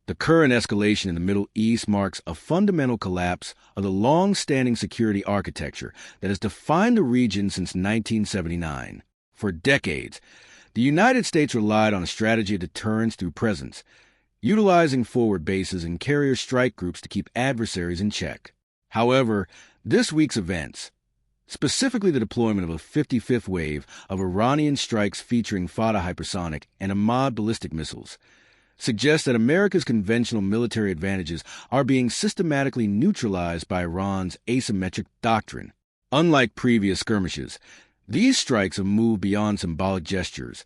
The current escalation in the Middle East marks a fundamental collapse of the long-standing security architecture that has defined the region since 1979. For decades, the United States relied on a strategy of deterrence through presence, utilizing forward bases and carrier strike groups to keep adversaries in check. However, this week's events, specifically the deployment of a 55th wave of Iranian strikes featuring Fatah hypersonic and Ahmad ballistic missiles, suggests that America's conventional military advantages are being systematically neutralized by Iran's asymmetric doctrine. Unlike previous skirmishes, these strikes have moved beyond symbolic gestures,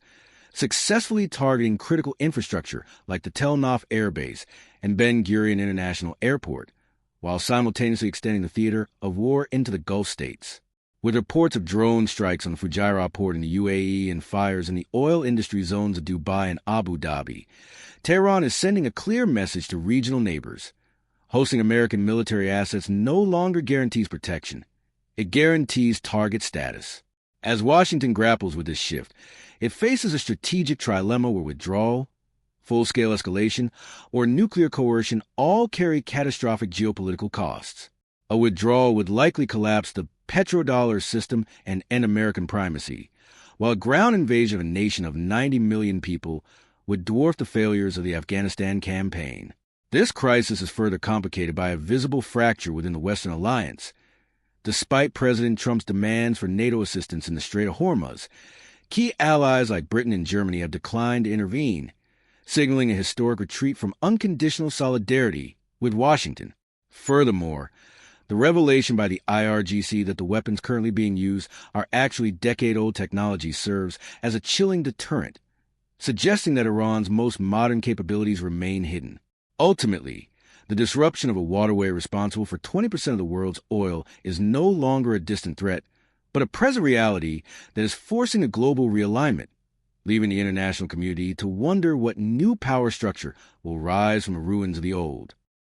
successfully targeting critical infrastructure like the Tel Nof Air Base and Ben Gurion International Airport, while simultaneously extending the theater of war into the Gulf states. With reports of drone strikes on the Fujairah port in the UAE and fires in the oil industry zones of Dubai and Abu Dhabi, Tehran is sending a clear message to regional neighbors. Hosting American military assets no longer guarantees protection. It guarantees target status. As Washington grapples with this shift, it faces a strategic trilemma where withdrawal, full-scale escalation, or nuclear coercion all carry catastrophic geopolitical costs. A withdrawal would likely collapse the petrodollar system and end American primacy, while a ground invasion of a nation of 90 million people would dwarf the failures of the Afghanistan campaign. This crisis is further complicated by a visible fracture within the Western alliance. Despite President Trump's demands for NATO assistance in the Strait of Hormuz, key allies like Britain and Germany have declined to intervene, signaling a historic retreat from unconditional solidarity with Washington. Furthermore, the revelation by the IRGC that the weapons currently being used are actually decade-old technology serves as a chilling deterrent, suggesting that Iran's most modern capabilities remain hidden. Ultimately, the disruption of a waterway responsible for 20% of the world's oil is no longer a distant threat, but a present reality that is forcing a global realignment, leaving the international community to wonder what new power structure will rise from the ruins of the old.